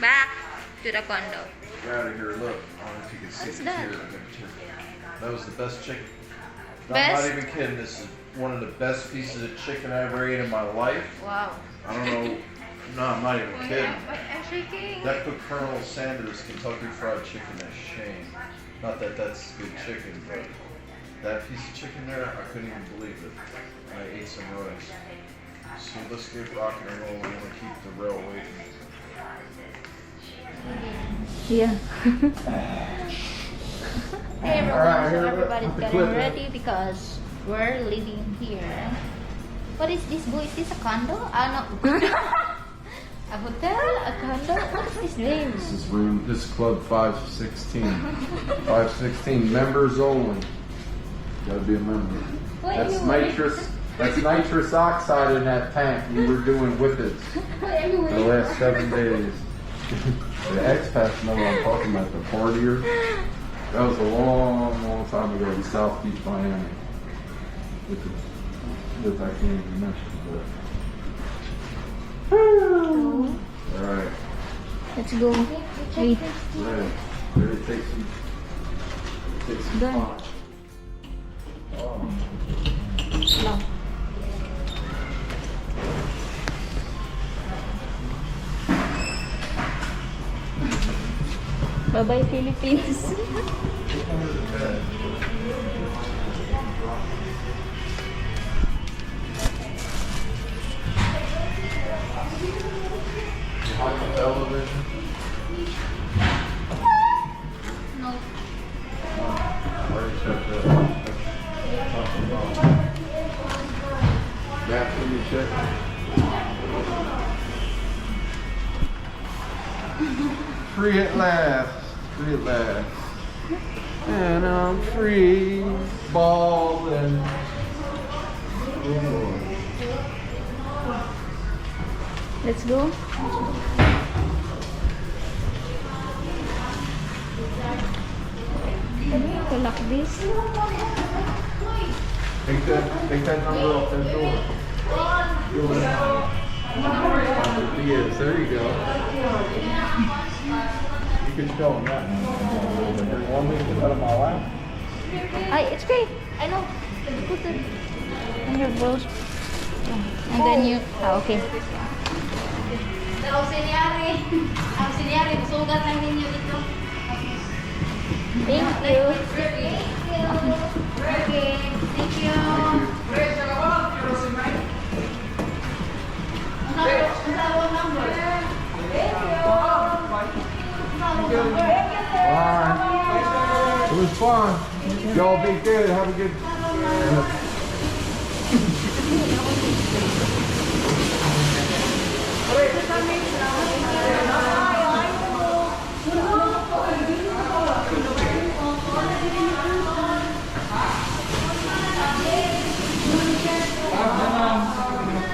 Back to the condo. Get out of here, look. I don't know if you can see What's the that? tear. That was the best chicken. I'm Best? not even kidding. This is one of the best pieces of chicken I ever ate in my life. Wow. I don't know. No, I'm not even kidding. I'm shaking. That put Colonel Sanders Kentucky Fried Chicken to shame. Not that that's good chicken, but that piece of chicken there, I couldn't even believe it. I ate some rice. So let's get rocking and rolling. I'm gonna keep the rail waiting. Yeah. Hey everyone, Alright, so here, everybody's put the getting clip in. ready because we're living here. What is this, boy? Is this a condo? No. A hotel? A condo? What is this name? This is room. This is Club 516. 516 members only. Gotta be a member. What That's anyway? nitrous. That's nitrous oxide in that tank. We were doing whippets for the last 7 days. The expats know what I'm talking about. The partier. That was a long, long time ago in South Beach, Miami. With I can't even mention, but. All right. Let's go. Wait. Ready? Ready to take some Done. punch. Oh. Lang. Bye-bye, Philippines. On the television. No. Already checked that. Back when you check. Free at last. Free at last. And I'm free. Balling. Let's go. Can you lock this? Take that number off that door. Yes, there you go. You can show them that. You want me to get out of my lap? It's great. I know. Put it in your boat. And then you... okay. Auxiliary, sugat lang ninyo dito. Thank you. Okay, thank you. Ang number. Bye. It was fun. Y'all be good. Have a good.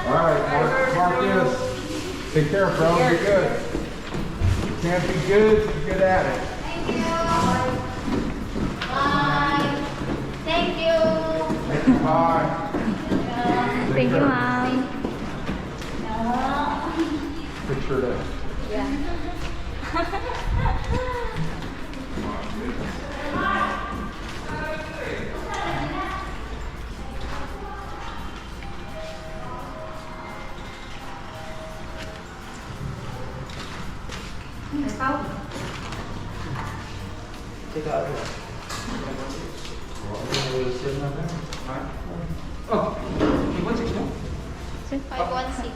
All right, Marcus. Take care, bro. Be good. You can't be good. Be good at it. Bye. Thank you. Bye. Thank you, Mom. Picture that. Yeah. Oh, 161? 516.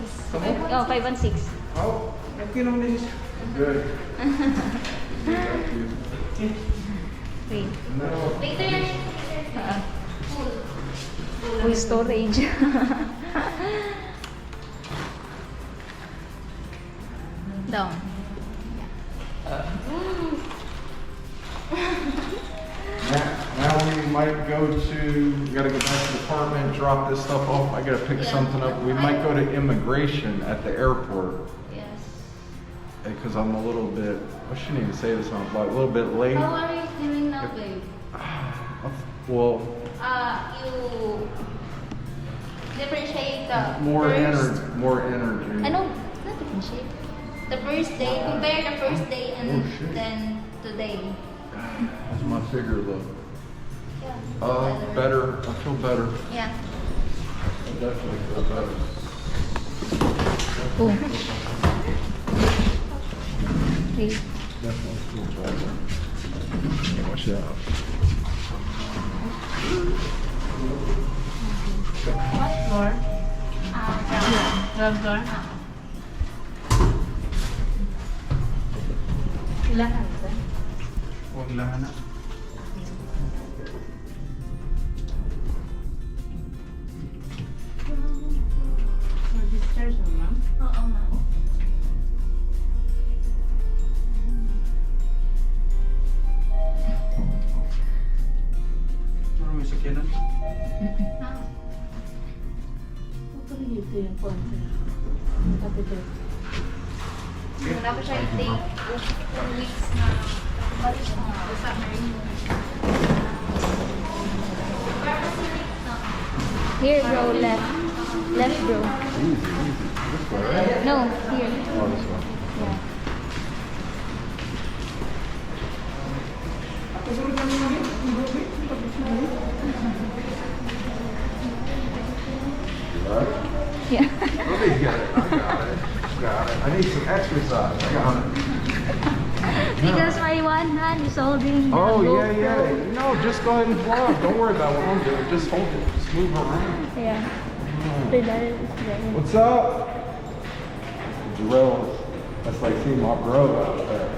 Oh, 516. Oh, okay naman din siya. Good. Thank you. Wait. No. Later. Full storage. Down. Now we might go to, we gotta go back to the apartment, drop this stuff off. I gotta pick something up. We might go to immigration at the airport. Yes. Because I'm a little bit, I shouldn't even say this on vlog, a little bit late. How are you feeling now, babe? Well, You differentiate the more first. energy. More energy. I know, not different shape. The first day, compare the first day and Oh, shit. then today. How's my figure look? Yeah. Better. I feel better. Yeah. I definitely feel better. Oh. Please. Definitely feel better. Watch out. What floor? Ground floor? Ilahan ba? Huwag lahat na. Discharge mo, ma'am? Oo, ma'am. Ano may sakyanan? Ito yung konti. Kapito. Wala pa siya i-take 2 weeks na balik siya nga sa Marine. Here, bro, left. Left, bro. Easy, easy. This way, right? No, here. Oh, this way. Yeah. You right? Yeah. Let me get it. I got it. Got it. I need some exercise. I got it. Because my one hand is holding the Oh, yeah, GoPro. yeah. No, just go ahead and vlog. Don't worry about what I'm doing. Just hold it. Just move around. Yeah. What's up? Drill. That's like seeing my bro out there.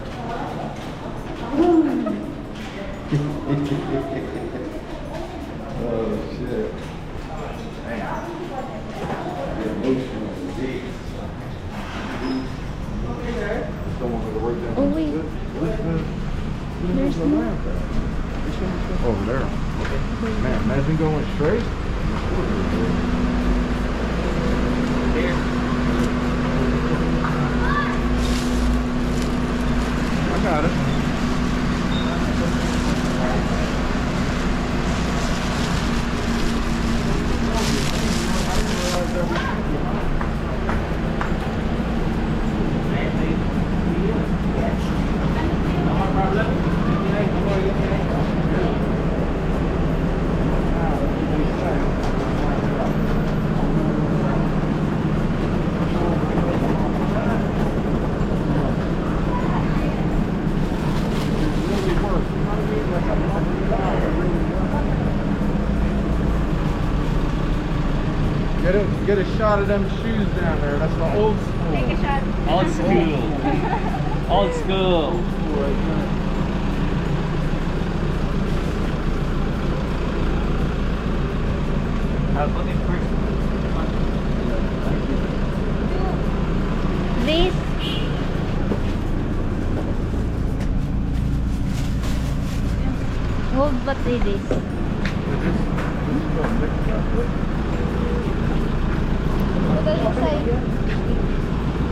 Oh, shit. Damn. The emotional disease. Don't want me to work that. Oh, wait. There's no over there. Man, imagine going straight. I got it. Get a shot of them shoes down there. That's the old school. Take a shot. Old school. Old school. I'll put it first. This. Hold but it is. Look inside.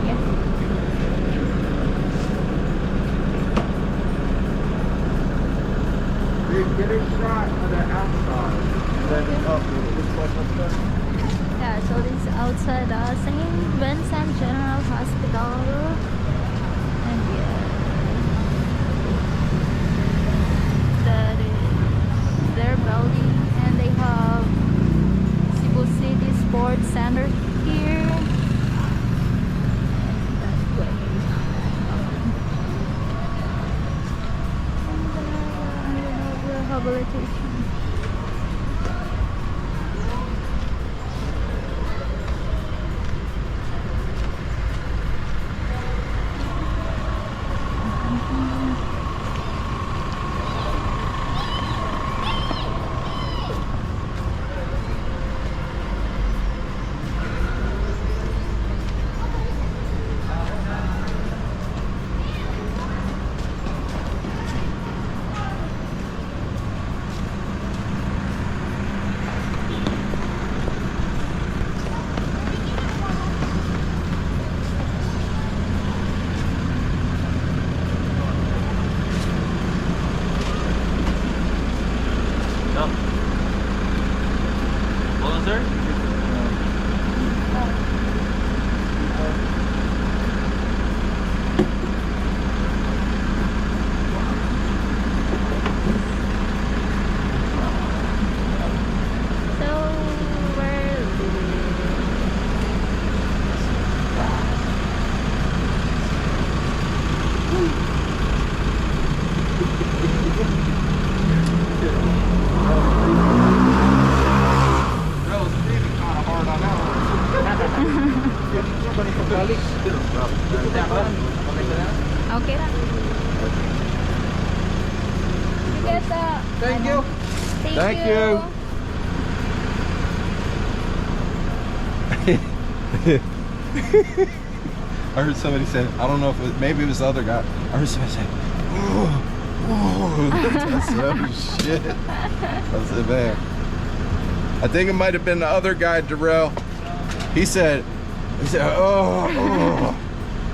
Yes. Get a shot of the outside. And then up. Just like up there. Yeah, so this is outside St. Vincent General Hospital. And yeah, that is their building. And they have Cebu City Sports Center here. And that way. And the rehabilitation. No. Hold on, sir. Thank you. Thank you. I heard somebody say, I don't know if maybe it was the other guy. I heard somebody say, oh, that's shit. I said, man. I think it might have been the other guy, Darrell. He said, oh.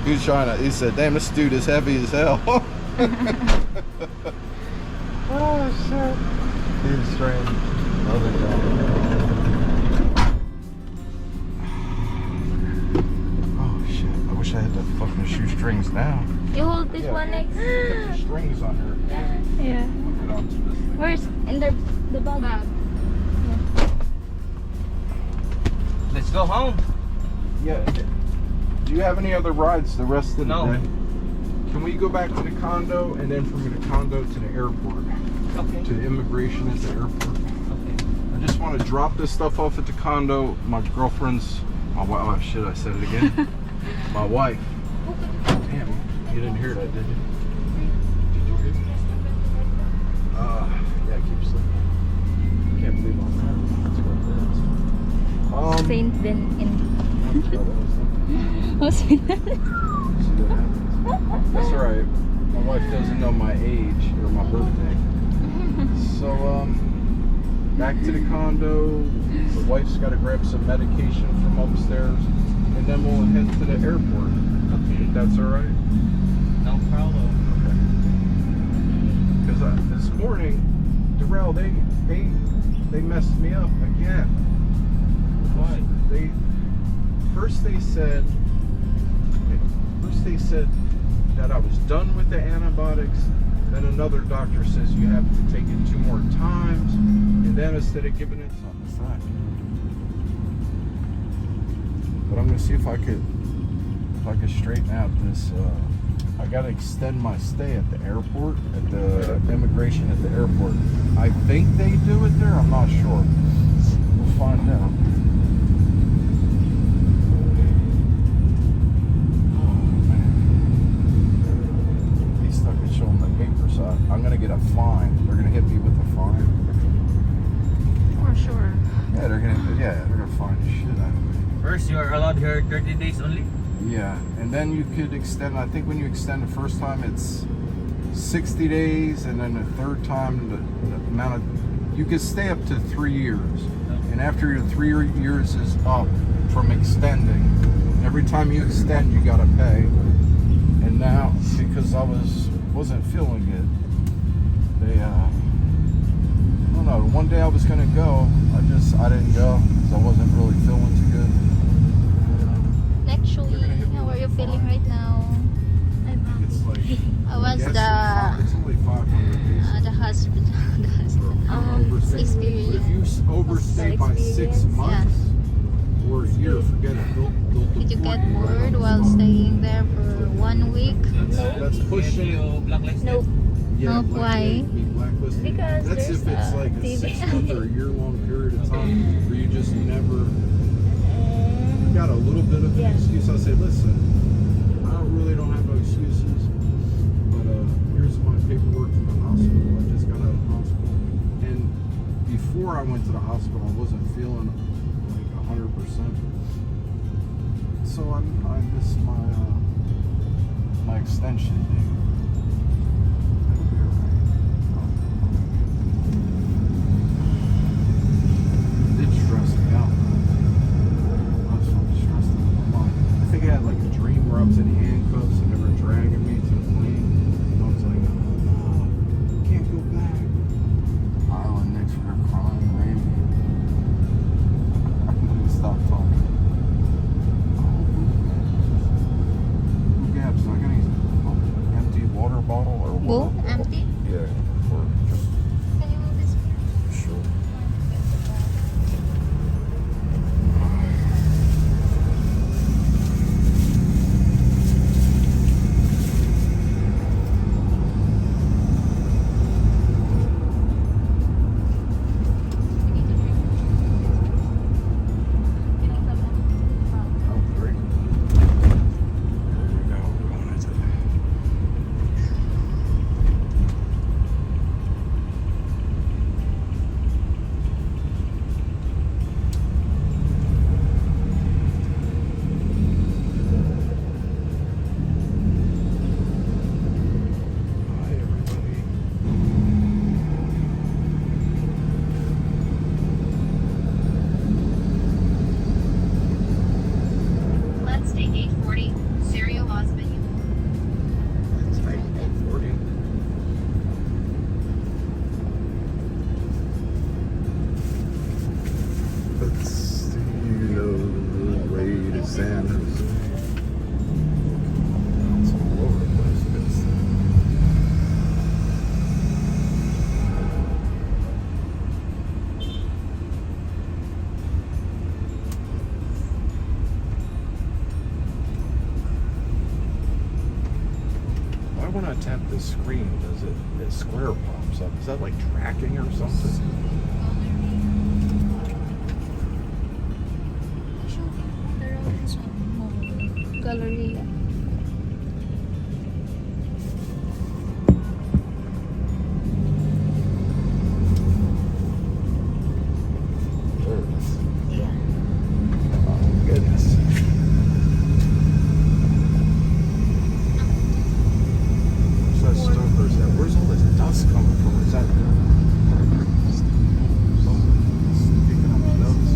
He was trying to, he said, damn, this dude is heavy as hell. Oh, shit. He was strange. Other guy. Oh, shit. I wish I had the fucking shoestrings now. You hold this one next. Put the strings on her. Yeah. Get onto this thing. Where's in the bag? Let's go home. Yeah. Do you have any other rides the rest of the No. day? Can we go back to the condo and then from the condo to the airport? Okay. To immigration at the airport. Okay. I just want to drop this stuff off at the condo. My girlfriend's, my wife, oh shit, I said it again. My wife. Damn, you didn't hear that, did you? Did you hear that? Yeah, I keep slipping. Can't believe I'm there. That's what it is. Saint then in See what happens. That's alright. My wife doesn't know my age or my birthday. So, back to the condo. The wife's got to grab some medication from upstairs, and then we'll head to the airport. If that's alright. No problem. Because this morning, Darrell, they messed me up again. Why? First they said that I was done with the antibiotics. Then another doctor says you have to take it 2 more times, and then instead of giving it on the side. But I'm gonna see if I could straighten out this. I gotta extend my stay at the airport, at the immigration at the airport. I think they do it there. I'm not sure. We'll find out. I'm gonna get a fine. They're gonna hit me with a fine. For sure. Yeah, they're gonna fine the shit out of me. First, you are allowed here 30 days only. Yeah, and then you could extend. I think when you extend the first time, it's 60 days, and then the third time, the amount of you could stay up to 3 years. And after your 3 years is up from extending, every time you extend, you gotta pay. And now, because I wasn't feeling good. I don't know, one day I was gonna go, I didn't go because I wasn't really feeling too good. Actually, how are you feeling right now? It's like, How was it's only 500 the hospital experience? If you overstay by 6 months or a year, forget it. They'll Did you deport get bored while staying there for 1 week? That's pushing. You blacklisted. Nope. Yeah, Nope, why? be blacklisted. Because that's there's if it's like a TV. 6-month or a year-long period of time where you just never got a little bit of an excuse. I say, listen, I really don't have no excuses, but here's my paperwork from the hospital. I just got out of the hospital, and before I went to the hospital, I wasn't feeling like 100%. So I missed my extension date. I was in handcuffs and they were dragging me to the plane. And I was like, oh, I can't go back. Island next to her crying, Randy. I couldn't stop talking. Oh, boo gaps. I gotta empty Let's see, you know the way to Santa's. It's all over the place. It's, why when I tap this screen, does it square pops up? Is that like tracking or something? Galleria. There it is. Yeah. Oh, goodness. Where's that stuff? Where's all this dust coming from? Is that something kicking up the dust?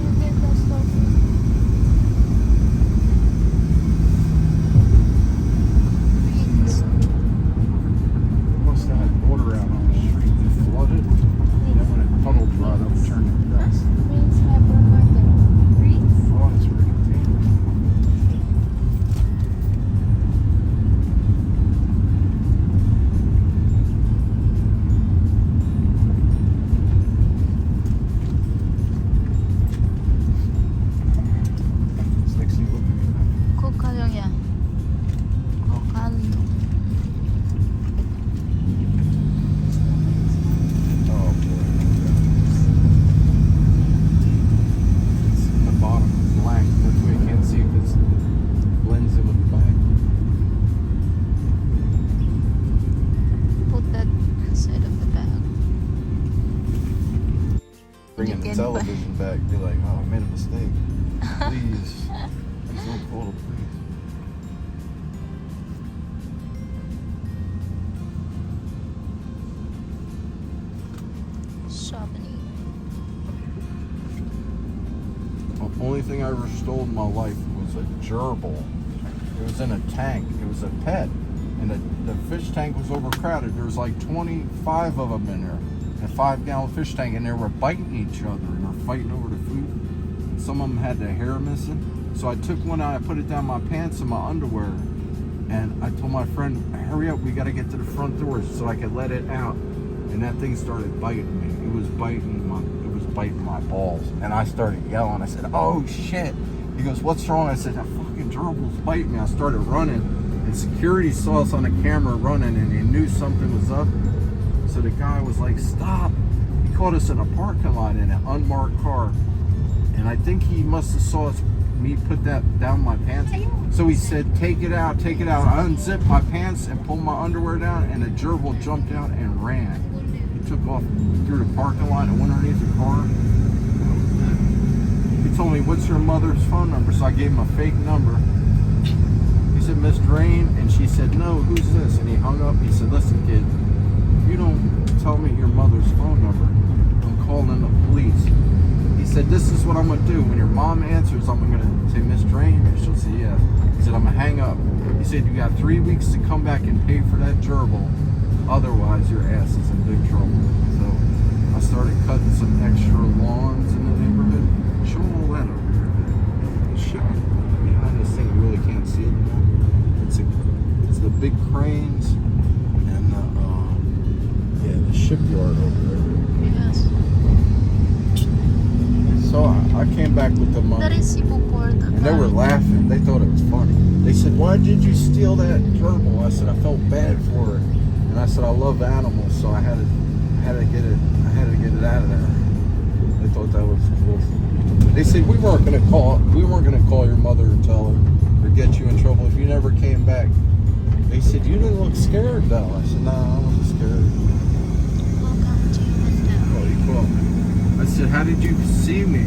Must have had water out on the street that flooded. And then when it puddled right up, it turned to dust. Oh, that's pretty convenient. It's like, see, look at that. Kokalongya. Kokalong. Oh boy. It's in the bottom, blank. That's why you can't see it because it blends in with the back. Put that side of the bag. Bringing the can television back, be like, oh, I made a mistake. Please. Please don't pull it, please. Shopping. The only thing I ever stole in my life was a gerbil. It was in a tank. It was a pet. And the fish tank was overcrowded. There was like 25 of them in there. In a 5-gallon fish tank. And they were biting each other. And they're fighting over the food. And some of them had their hair missing. So I took one out. I put it down my pants and my underwear. And I told my friend, hurry up. We got to get to the front door so I could let it out. And that thing started biting me. It was biting my balls. And I started yelling. I said, oh shit. He goes, what's wrong? I said, that fucking gerbil's biting me. I started running. And security saw us on the camera running and he knew something was up. So the guy was like, stop. He caught us in a parking lot in an unmarked car. And I think he must have saw me put that down my pants. So he said, take it out, take it out. I unzipped my pants and pulled my underwear down and the gerbil jumped out and ran. He took off through the parking lot and went underneath the car. He told me, what's your mother's phone number? So I gave him a fake number. He said, Miss Drain, and she said, no, who's this? And he hung up. He said, listen, kid, if you don't tell me your mother's phone number, I'm calling the police. He said, this is what I'm going to do. When your mom answers, I'm going to say, Miss Drain, and she'll say yes. He said, I'm going to hang up. He said, you got 3 weeks to come back and pay for that gerbil. Otherwise, your ass is in big trouble. So I started cutting some extra lawns in the neighborhood. Show all that over here. The ship behind this thing, you really can't see it anymore. It's the big cranes and the shipyard over there. Yes. So I came back with the money. That is Sipoport. And they were laughing. They thought it was funny. They said, why did you steal that gerbil? I said, I felt bad for it. And I said, I love animals, so I had to get it out of there. They thought that was cool. They said we weren't gonna call your mother and tell her or get you in trouble if you never came back. They said, you didn't look scared though. I said, no, I wasn't scared. Welcome to Window. Oh, you called me. I said, how did you see me?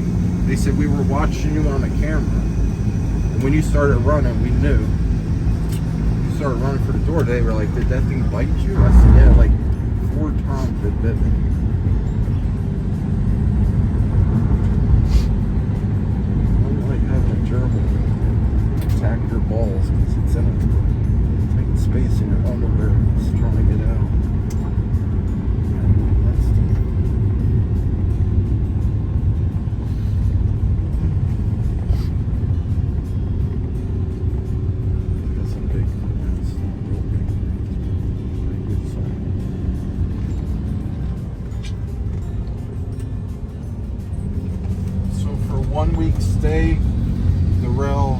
They said, we were watching you on the camera. And when you started running, we knew. You started running for the door. They were like, did that thing bite you? I said, yeah, like 4 times it bit me. I don't like having a gerbil attack your balls because it's in it. Taking space in your underwear. It's trying to get out. 1 week stay, the rail,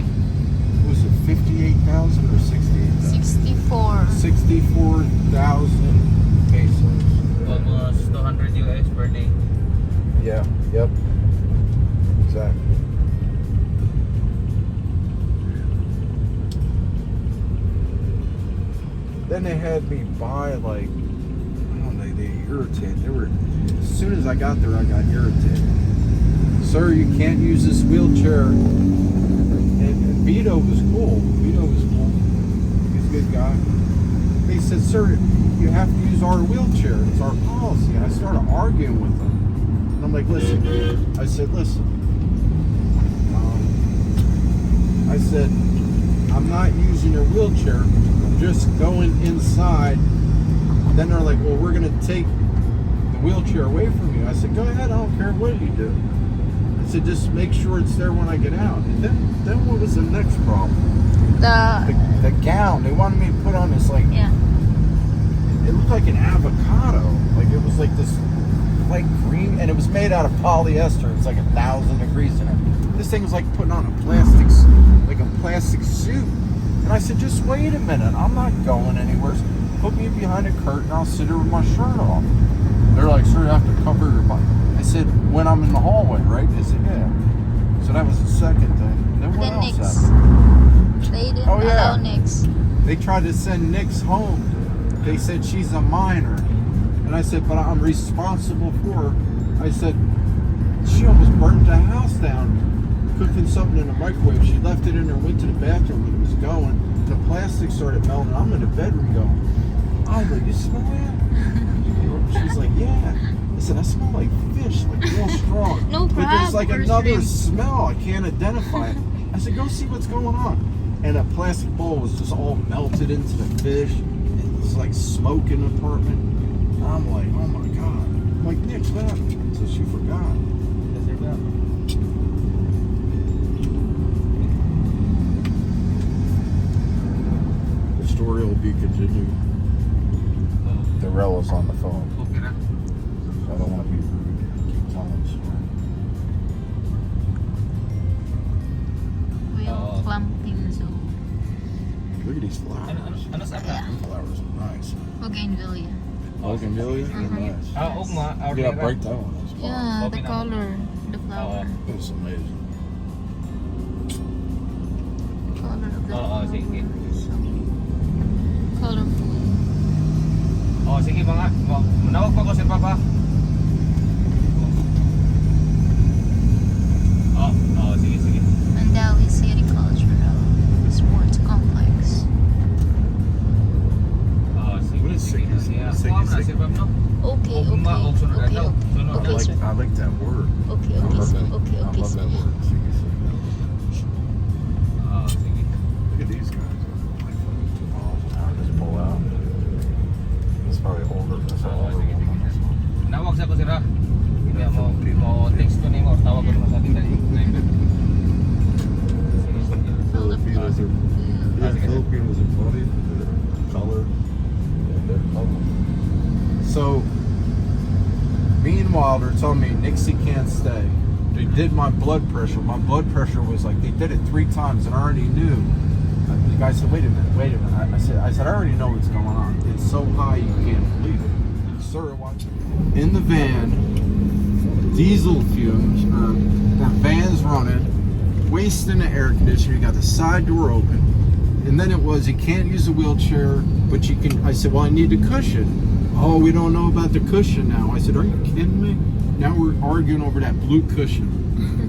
was it 58,000 or 68,000? 64. 64,000 pesos. Almost 200 US per day. Yeah, yep. Exactly. Then they had me buy like, I don't know, they irritated. They were, as soon as I got there, I got irritated. Sir, you can't use this wheelchair. And Vito was cool. Vito was cool. He's a good guy. They said, sir, you have to use our wheelchair. It's our policy. And I started arguing with them. And I'm like, listen. I said, listen. I said, I'm not using your wheelchair. I'm just going inside. Then they're like, well, we're going to take the wheelchair away from you. I said, go ahead. I don't care what you do. I said, just make sure it's there when I get out. And then what was the next problem? The gown. They wanted me to put on this, like, Yeah. it looked like an avocado. Like, it was like this light green, and it was made out of polyester. It's like 1,000 degrees in it. This thing was like putting on a plastic suit. And I said, just wait a minute. I'm not going anywhere. Put me behind a curtain. I'll sit here with my shirt off. They're like, sir, you have to cover your body. I said, when I'm in the hallway, right? They said, yeah. So that was the second thing. And then what Then else Nix. happened? They didn't Oh, yeah. allow Nix. They tried to send Nix home. They said she's a minor. And I said, but I'm responsible for her. I said, she almost burnt the house down cooking something in the microwave. She left it in there, went to the bathroom when it was going. The plastic started melting. I'm in the bedroom going, Ida, you smell that? She's like, yeah. I said, I smell like fish, like real strong. No But there's crab like or another shrimp. smell. I can't identify it. I said, go see what's going on. And a plastic bowl was just all melted into the fish. It was like smoke in the apartment. And I'm like, oh my God. I'm like, Nick, what happened? So she forgot. The story will be continued. The is on the phone. Okay na. I don't want to be rude. Keep telling the story. Will clumping zone. Look at these flowers. Ano sa Yeah. Flowers are nice. Bougainvillea. Bougainvillea? They're nice. ugma. Yeah, break that one. That's fine. Yeah, the Okay na. color, the flower, It's amazing. color of the Oo, flower. sige. So colorful. Oh, sige mga. Manawag pa ko si Papa. Oh, sige, sige. Mandawi City Cultural Sports Complex. Oh, sige. What is sige. sige? Yeah, Sige, kuha mo na sige. si Papa, no? Okay, Ugma, okay, og sunod okay, na daw. Sunod okay, na. sir. I like that word. Okay, I okay, love sir. that. Okay, I okay, love sir. that word. Sige, sige. Oh, sige. Look at these guys. Like fucking 2 miles an hour. Just pull out. It's probably older. That's an Oh, older sige, sige. woman. Nawag sa ko sira. Hindi mo text ko nimo or tawag ko naman sa atin dali. Sige, sige. Filipinos are, yeah, sige. Filipinos are funny. They're color. Yeah, they're color. So, meanwhile, they're telling me Nixie can't stay. They did my blood pressure. My blood pressure was like, they did it 3 times and I already knew. The guy said, wait a minute. I said, I already know what's going on. It's so high you can't believe it. Sir, watch it. In the van, diesel fumes, the van's running, wasting the air conditioner. You got the side door open. And then it was, you can't use a wheelchair, but you can. I said, well, I need a cushion. Oh, we don't know about the cushion now. I said, are you kidding me? Now we're arguing over that blue cushion.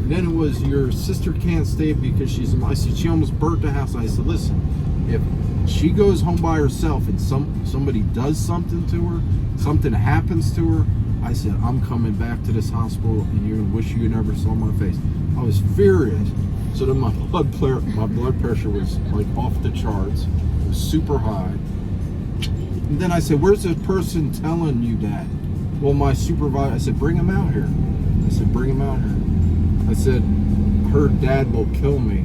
Then it was, your sister can't stay because she's, I said, she almost burnt the house. I said, listen, if she goes home by herself and somebody does something to her, something happens to her, I said, I'm coming back to this hospital and you're gonna wish you never saw my face. I was furious. So then my blood pressure was like off the charts. It was super high. And then I said, where's the person telling you that? Well, my supervisor, I said, bring him out here. I said, bring him out here. I said, her dad will kill me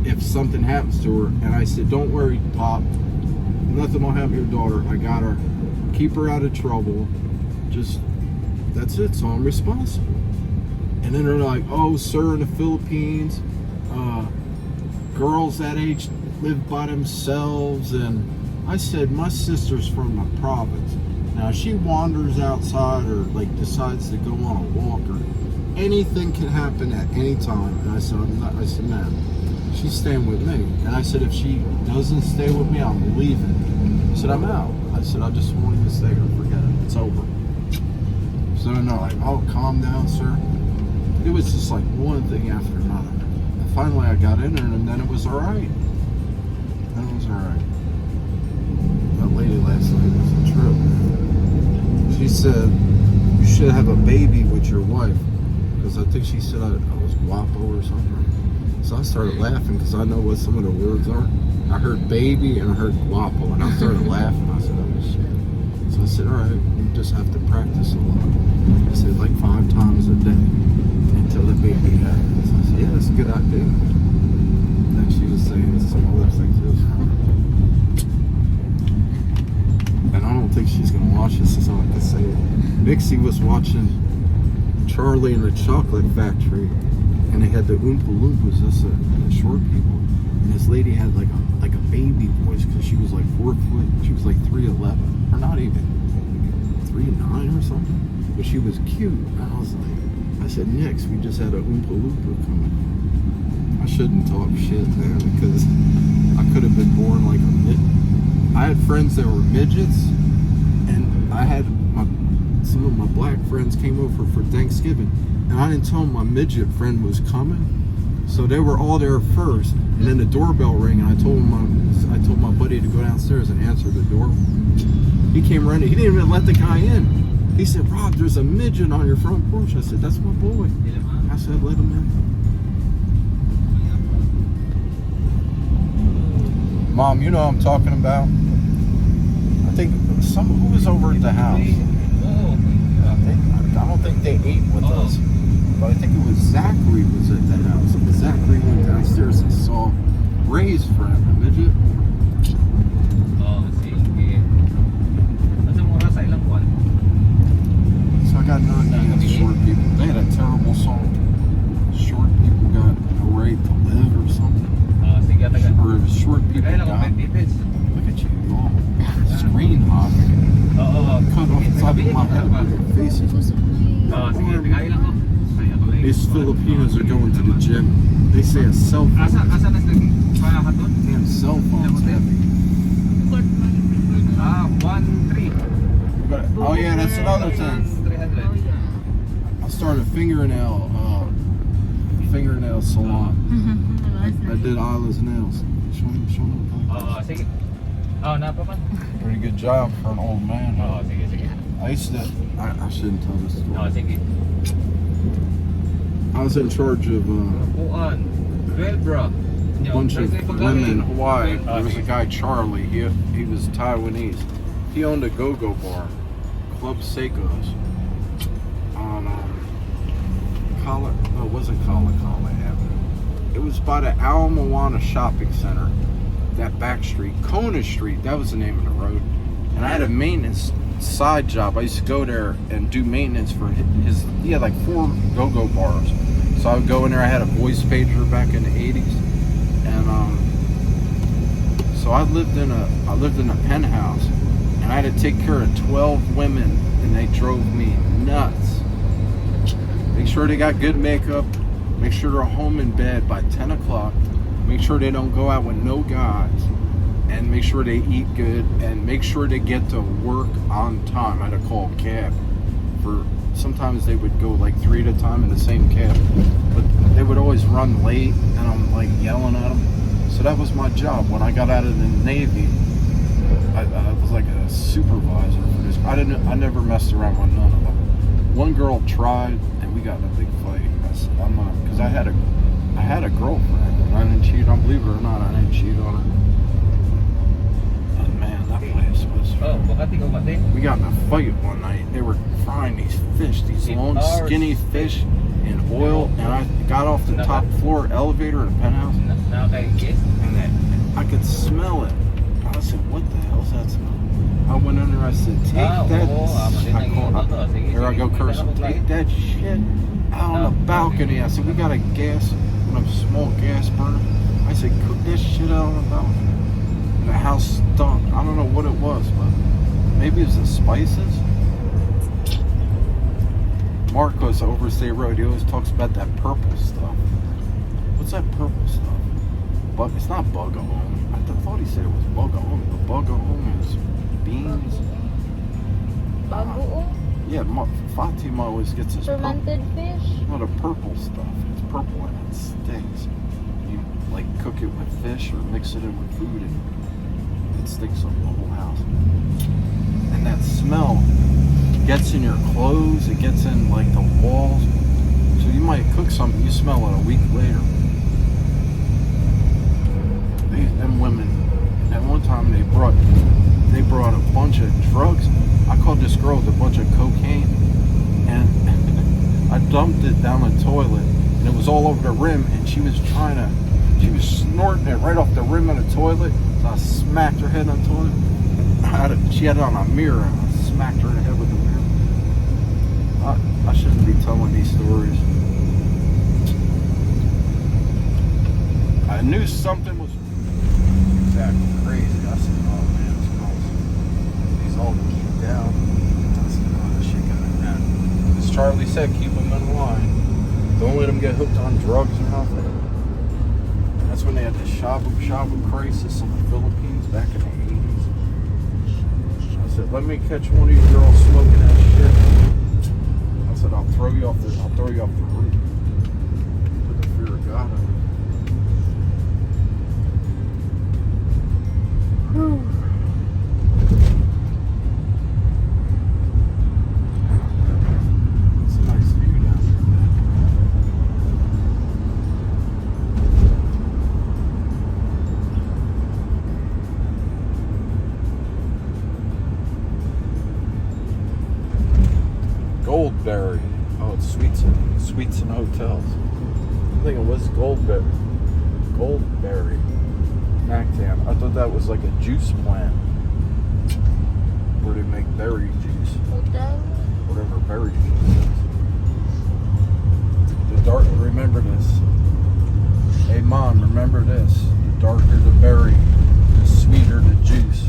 if something happens to her. And I said, don't worry, Pop. Nothing will happen to your daughter. I got her. Keep her out of trouble. Just, that's it. So I'm responsible. And then they're like, oh, sir, in the Philippines, girls that age live by themselves. And I said, my sister's from the province. Now, she wanders outside or like decides to go on a walk or anything can happen at any time. And I said, I said, ma'am, she's staying with me. And I said, if she doesn't stay with me, I'm leaving. I said, I'm out. I said, I just won't even stay here. Forget it. It's over. So they're like, oh, calm down, sir. It was just like one thing after another. And finally I got in there and then it was all right. Then it was all right. That lady last night was a trip. She said, you should have a baby with your wife. Because I think she said I was guapo or something. So I started laughing because I know what some of the words are. I heard baby and I heard guapo. And I started laughing. I said, oh shit. So I said, all right, you just have to practice a lot. I said, like 5 times a day. Until the baby happens. I said, yeah, that's a good idea. And then she was saying some other things. It was fun. And I don't think she's going to watch this, so I can say it. Nixie was watching Charlie and the Chocolate Factory, and they had the Oompa Loompas, that's the short people. And this lady had like a baby voice because she was like 4 foot. She was like 3'11", or not even 3'9" or something. But she was cute. And I was like, I said, Nix, we just had a Oompa Loompa coming. I shouldn't talk shit, man, because I could have been born like a midget. I had friends that were midgets, and I had some of my black friends came over for Thanksgiving, and I didn't tell them my midget friend was coming, so they were all there first. And then the doorbell rang, and I told my buddy to go downstairs and answer the door. He came running. He didn't even let the guy in. He said, Rob, there's a midget on your front porch. I said, that's my boy. I said, let him in. Mom, you know what I'm talking about? I think who was over at the house. I don't think they ate with us. But I think it was Zachary was at the house. And Zachary went downstairs and saw Ray's friend, a midget. I got knocked down to short people. They had a terrible song. Short people got a right to live or something. Or it was short people got. Look at you, all screen hopping. Cut off the top of my head with your faces. These Filipinos are going to the gym. They say a cell phone. Damn, cell phone's heavy. 1-3. Oh yeah, that's another thing. I started a fingernail salon. I did Isla's nails. Show me. Sige. Napa man? Pretty good job for an old man. Sige. I used to. I shouldn't tell this story. Sige. I was in charge of a bunch of women in Hawaii. There was a guy, Charlie. He was Taiwanese. He owned a go-go bar, Club Seiko's, on it wasn't Kala Avenue. It was by the Al Moana Shopping Center, that back street, Kona Street. That was the name of the road. And I had a maintenance side job. I used to go there and do maintenance for his. He had like 4 go-go bars. So I would go in there. I had a voice pager back in the 80s, and so I lived in a penthouse, and I had to take care of 12 women, and they drove me nuts. Make sure they got good makeup. Make sure they're home in bed by 10 o'clock. Make sure they don't go out with no guys. And make sure they eat good. And make sure they get to work on time. I had to call a cab. Sometimes they would go like 3 at a time in the same cab. But they would always run late. And I'm like yelling at them. So that was my job. When I got out of the Navy, I was like a supervisor for this. I never messed around with none of them. One girl tried, and we got in a big fight. I'm not, because I had a girlfriend, and I didn't cheat on. Believe it or not, I didn't cheat on her. And man, that place was. We got in a fight one night. They were frying these fish, these long, skinny fish, in oil, and I got off the top floor elevator in a penthouse, and I could smell it. I said, "What the hell's that smell?" I went under. I said, "Take that." Here I go cursing. Take that shit on the balcony. I said, we got a small gas burner. I said, cook this shit out on the balcony. And the house stunk. I don't know what it was, but maybe it was the spices. Marcos over State Road, he always talks about that purple stuff. What's that purple stuff? But it's not bugahome. I thought he said it was bugahome. The bugahome is beans. Bagoong? Yeah, Fatima always gets his Fermented fish? No, the purple stuff. It's purple and it stinks. You like cook it with fish or mix it in with food and it stinks up the whole house. And that smell gets in your clothes, it gets in like the walls. So you might cook something, you smell it a week later. Them women, at one time they brought a bunch of drugs. I called this girl with a bunch of cocaine and I dumped it down the toilet and it was all over the rim and she was snorting it right off the rim of the toilet. So I smacked her head on the toilet. She had it on a mirror and I smacked her in the head with the mirror. I shouldn't be telling these stories. I knew something was exactly crazy. I said, oh man, it smells. These all keep down. I said, oh, this shit got that. As Charlie said, keep them in line. Don't let them get hooked on drugs or nothing. That's when they had the shabu crisis in the Philippines back in the 80s. I said, let me catch one of you girls smoking that shit. I said, I'll throw you off the roof. With the fear of God. It's a nice view down there. Goldberry. Oh, it's sweets and hotels. I think it was Goldberry. Mactan. I thought that was like a juice plant where they make berry juice. Hotel? Whatever berry juice is. The dark. Remember this. Hey mom, remember this. The darker the berry, the sweeter the juice.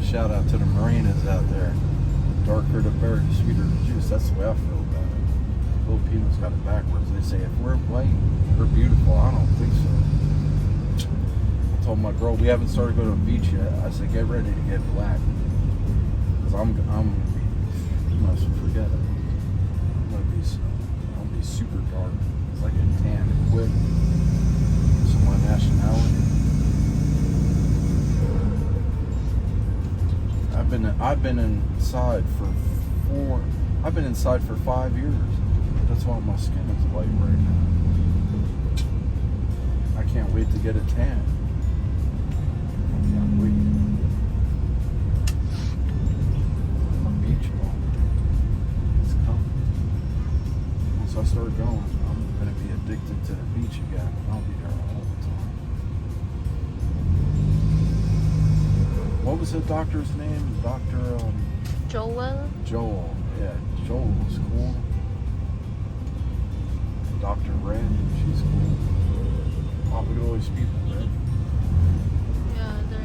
Shout out to the marinas out there. The darker the berry, the sweeter the juice. That's the way I feel about it. Filipinos got it backwards. They say if we're white, we're beautiful. I don't think so. I told my girl we haven't started going to the beach yet. I said get ready to get black, because I'm gonna be. You must forget it. I'm gonna be super dark. It's like a tan quick. So my nationality. I've been inside for 5 years. That's why my skin is white right now. I can't wait to get a tan. I can't wait. A beach ball. It's coming. Once I start going, I'm going to be addicted to the beach again. I'll be there all the time. What was the doctor's name? Dr. Joel. Yeah, Joel was cool. Dr. Red, she's cool. Oh, look at all these people, right? Yeah, they're...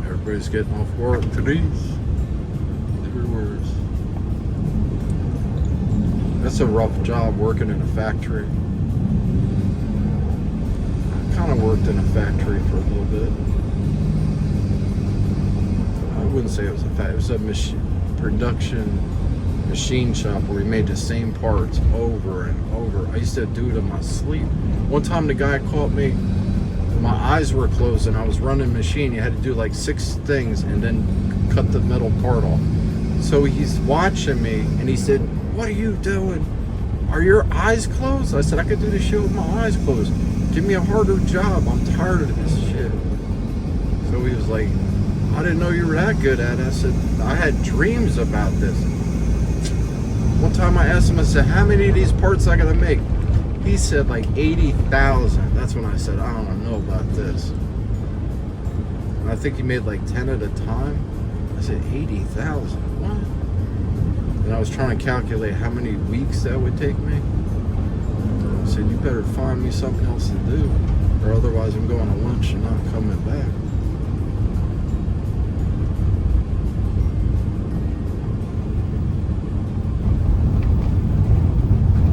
Everybody's getting off work today. Everywhere's. That's a rough job working in a factory. I kind of worked in a factory for a little bit. I wouldn't say it was a factory. It was a production machine shop where we made the same parts over and over. I used to do it in my sleep. One time the guy caught me. My eyes were closed and I was running a machine. You had to do like 6 things and then cut the metal part off. So he's watching me and he said, "What are you doing?" are your eyes closed? I said, I could do this shit with my eyes closed. Give me a harder job. I'm tired of this shit. So he was like, I didn't know you were that good at it. I said, I had dreams about this. One time I asked him, I said, how many of these parts I gotta make? He said like 80,000. That's when I said, I don't know about this. And I think he made like 10 at a time. I said, 80,000, what? And I was trying to calculate how many weeks that would take me. I said, you better find me something else to do, or otherwise I'm going to lunch and not coming back.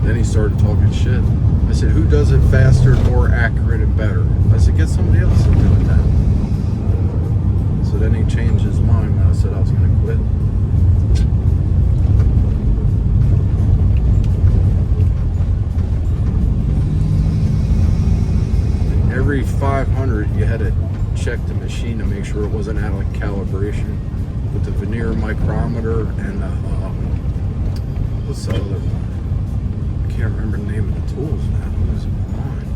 Then he started talking shit. I said, who does it faster, more accurate, and better? I said, get somebody else to do it now. So then he changed his mind when I said I was going to quit. And every 500, you had to check the machine to make sure it wasn't out of calibration with the veneer micrometer and the, what's the other one? I can't remember the name of the tools now. Who's mine?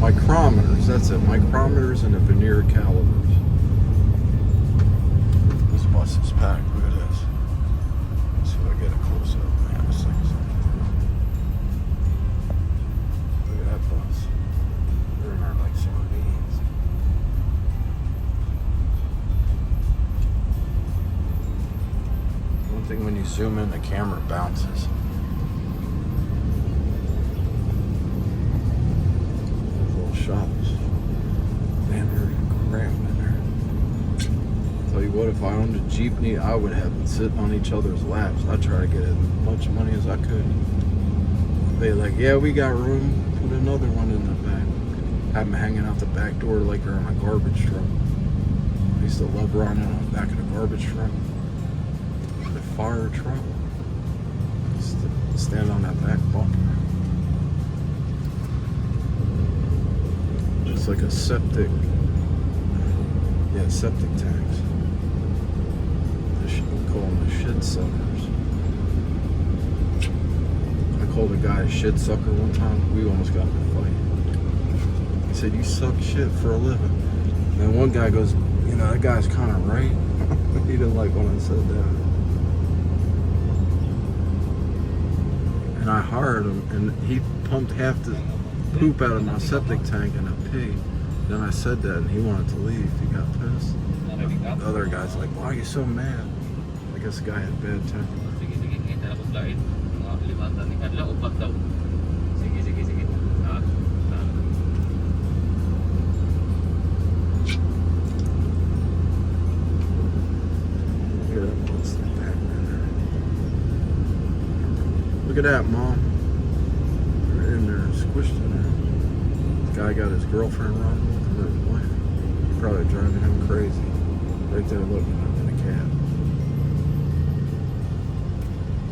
Micrometers, that's it. Micrometers and the veneer calibers. This bus is packed. Look at this. Let's see if I get a close up. Man, this thing's... Look at that bus. They're in there like sardines. One thing, when you zoom in, the camera bounces. Those little shops. Man, they're crammed in there. Tell you what, if I owned a jeepney, I would have them sit on each other's laps. I'd try to get as much money as I could. They're like, yeah, we got room. Put another one in the back. Have them hanging out the back door like they're on a garbage truck. I used to love running on the back of the garbage truck. Fire truck. Stand on that back bumper. It's like a septic. Yeah, septic tanks. We call them the shit suckers. I called a guy a shit sucker one time. We almost got in a fight. He said, you suck shit for a living. And then one guy goes, you know, that guy's kind of right. He didn't like when I said that. And I hired him, and he pumped half the poop out of my septic tank in a pig. Then I said that, and he wanted to leave. He got pissed. The other guy's like, why are you so mad? I guess the guy had bad temper. Look at that, Mom. They're in there, squished in there. This guy got his girlfriend running with him, or his wife. Probably driving him crazy. Right there looking up in the cab.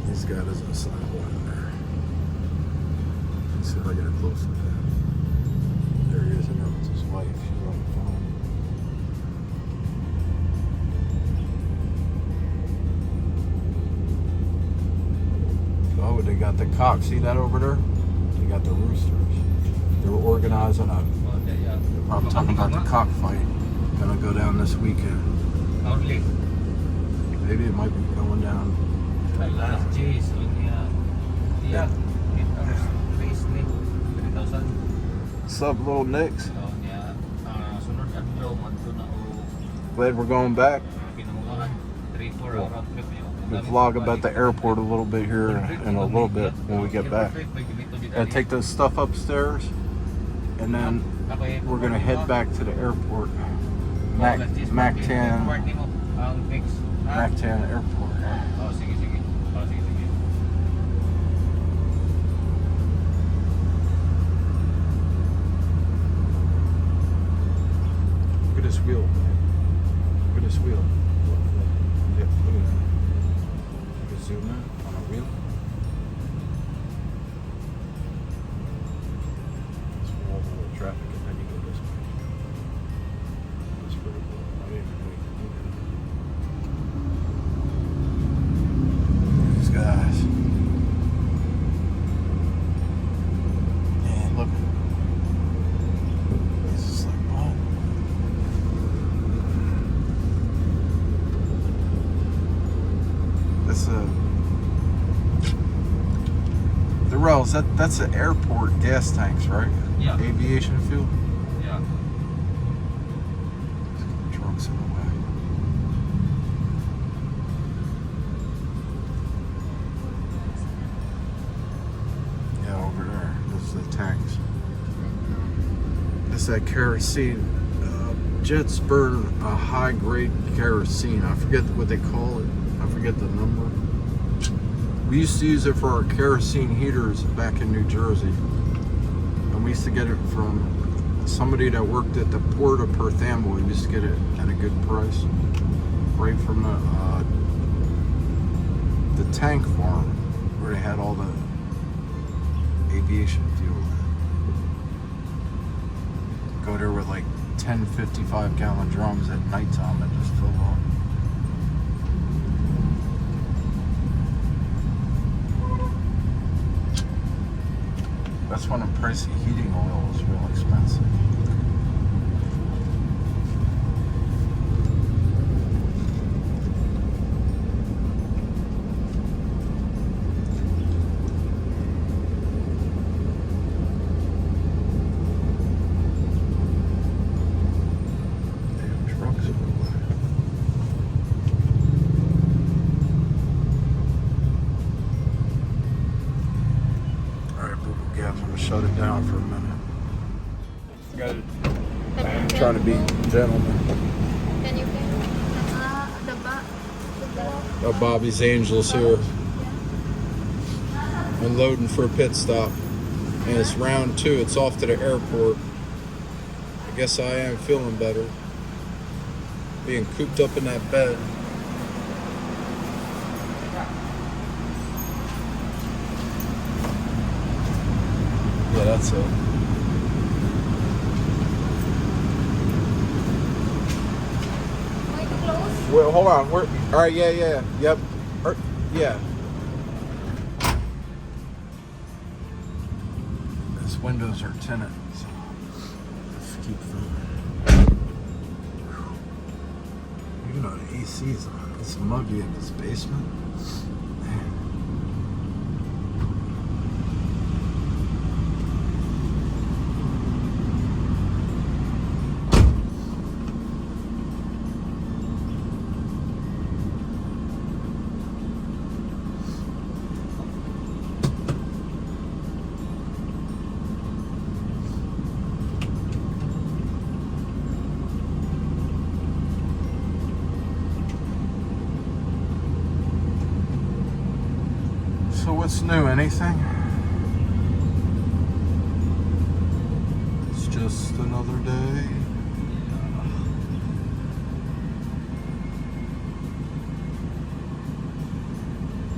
This guy doesn't sign one in there. Let's see if I get a close look at him. There he is, and there was his wife. She's on the phone. Oh, they got the cock. See that over there? They got the roosters. They were organizing a... I'm talking about the cockfight. Gonna go down this weekend. Maybe it might be going down. Yeah. What's up, little Nicks? Glad we're going back. We'll vlog about the airport a little bit here in a little bit when we get back. Gotta take this stuff upstairs, and then we're gonna head back to the airport. Mac 10 airport. Look at this wheel. Look at this wheel. Yeah, look at that. You can zoom in on a wheel. Just go over the traffic and then you go this way. That's pretty cool. I didn't even know you could do that. Rells, that's the airport gas tanks, right? Yeah. Aviation fuel. Yeah. Trucks in the way. Yeah, over there. Those are the tanks. That's that kerosene. Jets burn a high-grade kerosene. I forget what they call it. I forget the number. We used to use it for our kerosene heaters back in New Jersey. And we used to get it from somebody that worked at the port of Perth Amboy. We used to get it at a good price. Right from the tank farm where they had all the aviation fuel in. Go there with like 10 55-gallon drums at nighttime and just fill up. That's when the price of heating oil is real expensive. Damn trucks everywhere. Alright, Boo-Boo Gabs, I'm gonna shut it down for a minute. Got it. I'm trying to be gentleman. Can you get the Bobby's Angels here. Unloading for a pit stop. And it's round 2. It's off to the airport. I guess I am feeling better. Being cooped up in that bed. Yeah, that's it. Well, hold on. We're all right. Yeah. Yep. Yeah. These windows are tinted, so let's keep filming. You know the AC's on. It's muggy in this basement. Man. So what's new? Anything? It's just another day.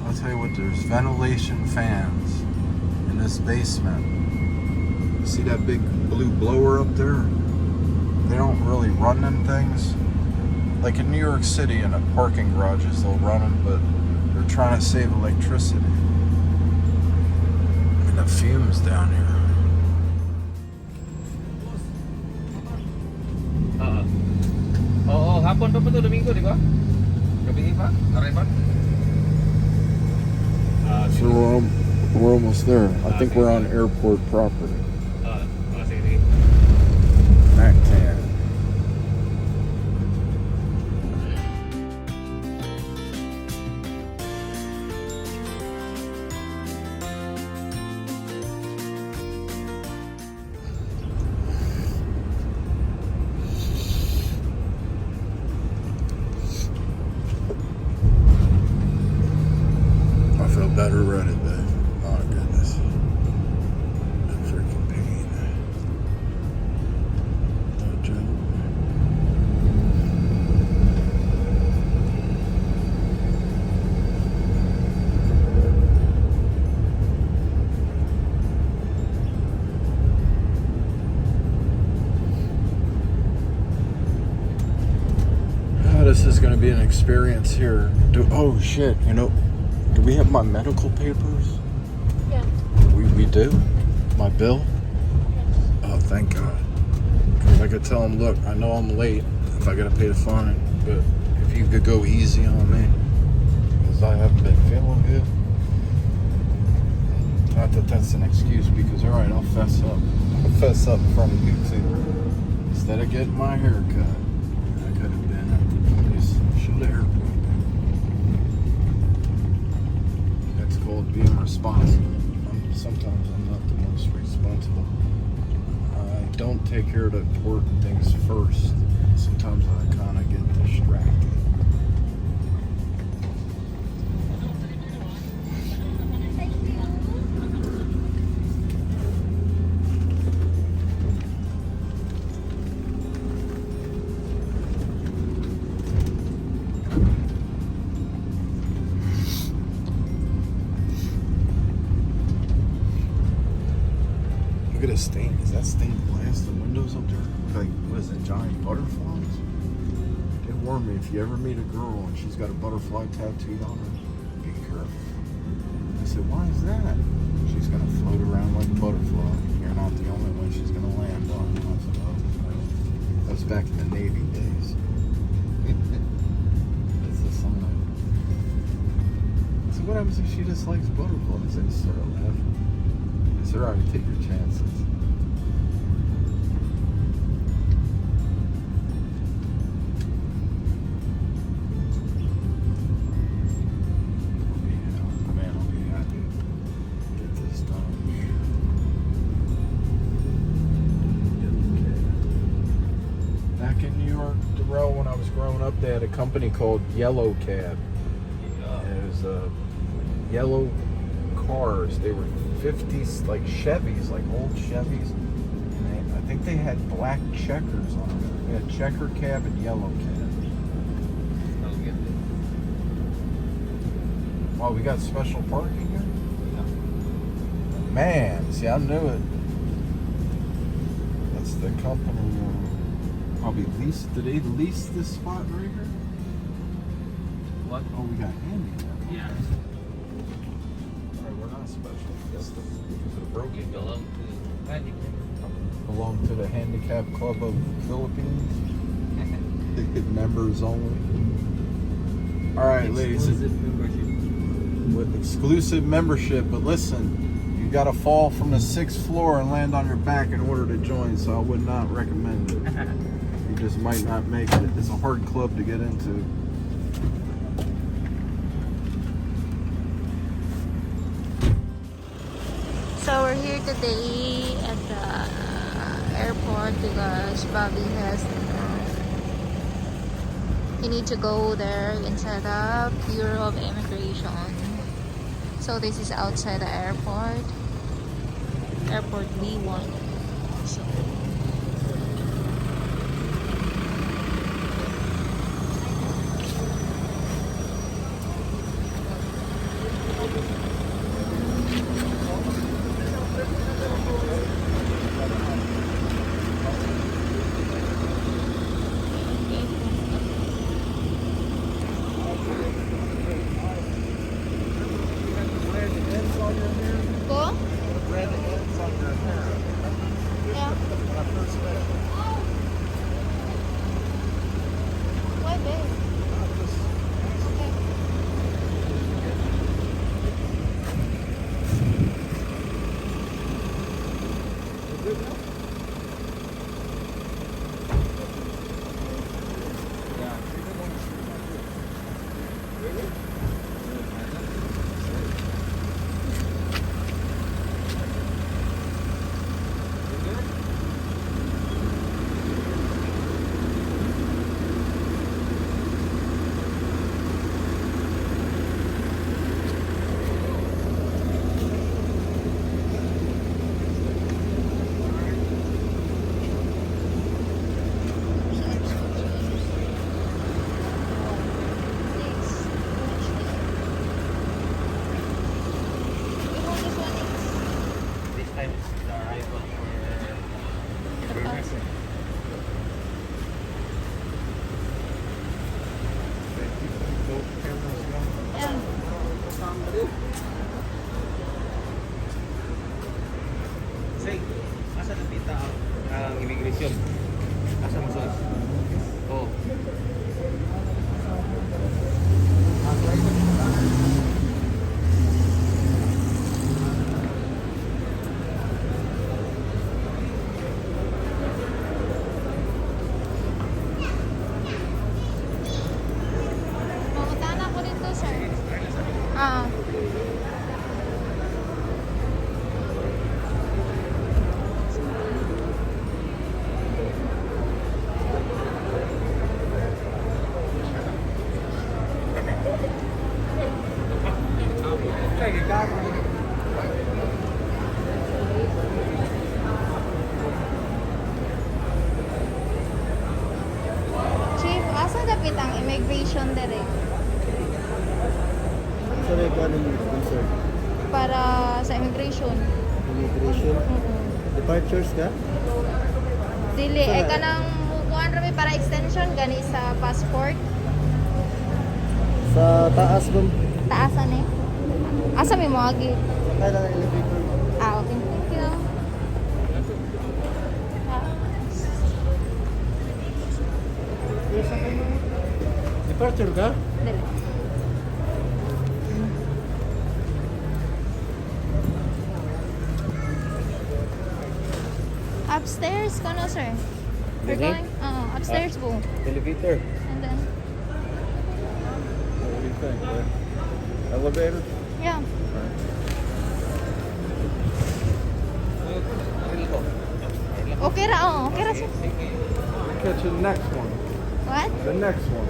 I'll tell you what, there's ventilation fans in this basement. See that big blue blower up there? They don't really run them things. Like in New York City in the parking garages, they'll run them, but they're trying to save electricity. And the fumes down here. Oh, hapon pa to Domingo, di ba? Gabi pa? Aray pa? So we're almost there. I think we're on airport property. Sige. Mactan. I feel better already, babe. Oh, goodness. That freaking pain. Oh, Joe. Oh, this is going to be an experience here. Oh, shit. You know, do we have my medical papers? Yeah. We do? My bill? Oh, thank God. Because I could tell them, look, I know I'm late if I got to pay the fine, but if you could go easy on me, because I haven't been feeling good. I Not that that's an excuse, because all right, I'll fess up. I'll fess up in front of you too. Instead of getting my hair cut, I could have been at the place, should have. That's called being responsible. Sometimes I'm not the most responsible. I don't take care of the important things first. Sometimes I kind of get distracted. Look at a stain. Is that stained glass? The windows up there? Like, what is it, giant butterflies? They warned me, if you ever meet a girl and she's got a butterfly tattooed on her, be careful. I said, why is that? She's going to float around like a butterfly. You're not the only one she's going to land on. I said, oh. That was back in the Navy days. That's the sign. I said, what happens if she just likes butterflies? They started laughing. I said, all right, take your chances. Man, I'll be happy to get this done. Back in New York, Darrell, when I was growing up, they had a company called Yellow Cab. It was yellow cars. They were 50s, like Chevys, like old Chevys. And I think they had black checkers on them. They had checker cab and yellow cab. Wow, we got special parking here? Yeah. Man, see, I knew it. That's the company. Probably lease. Did they lease this spot right here? What? Oh, we got handicap. Yeah. Alright, we're not special. Yes, the You belong to handicap. belong to the Handicap Club of Philippines. Members only. Alright, ladies. Exclusive membership. With exclusive membership, but listen, you gotta fall from the 6th floor and land on your back in order to join, so I would not recommend it. You just might not make it. It's a hard club to get into. So we're here today at the airport because Bobby has he need to go there inside the Bureau of Immigration. So this is outside the airport. Airport B1. So go? Yeah. Why babe? This time is the arrival for Burners. Say, asa na tita ang immigration? Asa mo sa? Oh. Chief, asa dapit ang immigration dire? Sorry, galing concern. Para sa immigration. Immigration. Departures ka? Dili, kanang mukuan rami para extension gani sa passport. Sa taas ba? Taasan eh. Asa may mga agi? Sakay lang ang elevator. Okay. Thank you. Departure ka? Dili. Upstairs ka no, sir? We're Really? going, upstairs po. Elevator. And then, What do you think? Elevator? yeah. Okay ra, okay ra, sir. Catch the next one. What? The next one.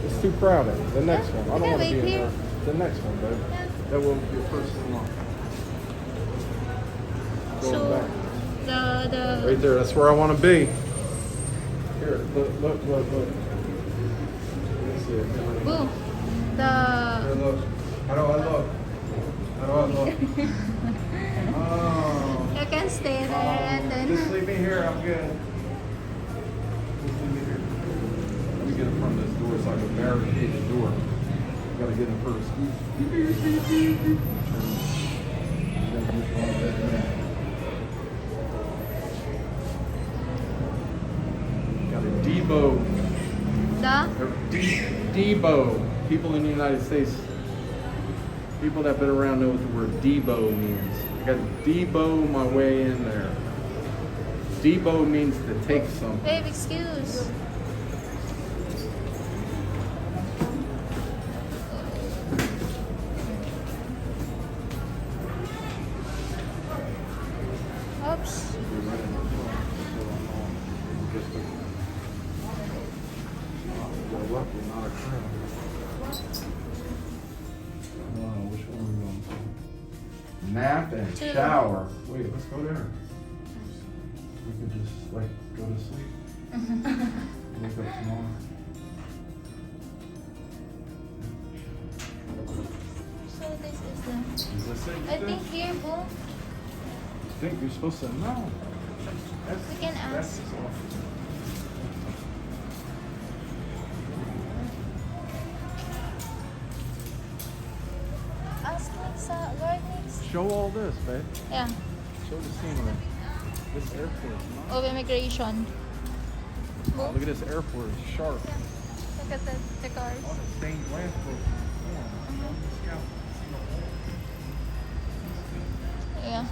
It's too crowded. The next one. I Okay, don't want to wait be in here. there. The next one, babe. That will be your first thing on. Going So, back. the Right there. That's where I want to be. Here, look. Let me see it. boo, the Here, look. How do I look? How do I look? Oh. you can stay there and then Just leave me here. I'm good. Just leave me here. Let me get in front of this door so I can barricade the door. Gotta get in first. Got a Debo. Debo. People in the United States, people that have been around know what the word Debo means. I got to Debo my way in there. Debo means to take something. babe, excuse. Oops. Which one are we going to? Nap and Two. shower. Wait, let's go there. We could just like go to sleep. Wake up tomorrow. So this is the. Is this it? I think here, boo. You think you're supposed to know? We can ask. Ask next sa guard next. Show all this, babe. Yeah. Show the scenery. This airport is nice. Of immigration. Oh, look at this airport. It's sharp. Look at the cars. All the stained glass broken. Yeah.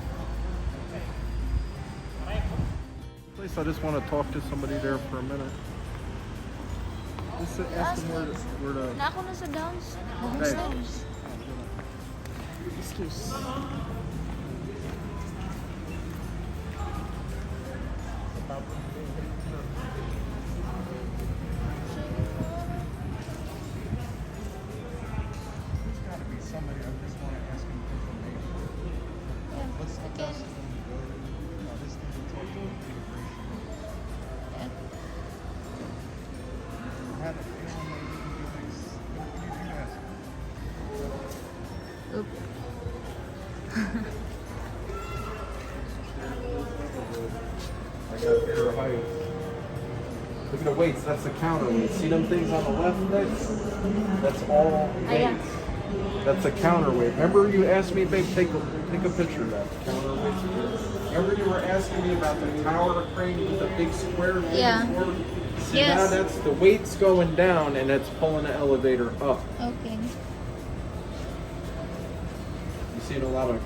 Place, I just want to talk to somebody there for a minute. Just ask them where to. Na ako na sa downstairs. Excuse. There's got to be somebody. I just want to ask them information. Yeah. What's the Okay. best thing to go to? I just need to talk to immigration. Yeah. I had a feeling that you can do things. What do you do ask? Oop. I got fair height. Look at the weights. That's the counterweight. See them things on the left, Nick? That's all yeah. weights. That's a counterweight. Remember you asked me, babe, take a picture of that counterweight. Remember you were asking me about the tower crane with the big square thing? Yeah. See, Yes. now that's the weight's going down and it's pulling the elevator up. Okay. You see in a lot of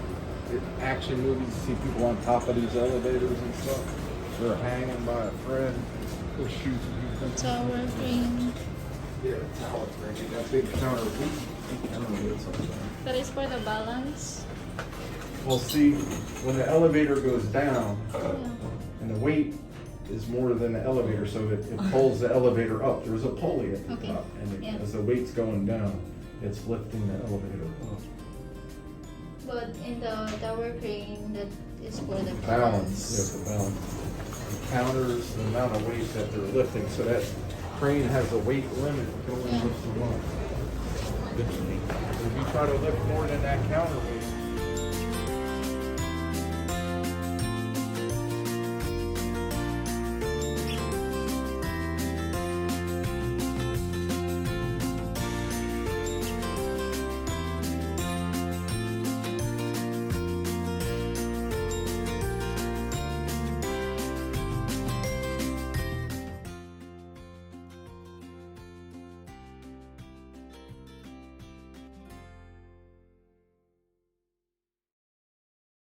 action movies, you see people on top of these elevators and stuff. They're hanging by a thread. Or shoes. Tower crane. Yeah, tower crane. That big counterweight. Counterweight's up there. That is for the balance. Well, see, when the elevator goes down, Yeah. and the weight is more than the elevator, so it pulls the elevator up. There's a pulley at the Okay. top, and Yeah. as the weight's going down, it's lifting the elevator up. But in the tower crane, that is for the Balance, yes, the balance. It counters the amount of weight that they're lifting, so that crane has a weight limit, it can only lift so much. Good to me. If you try to lift more than that counterweight,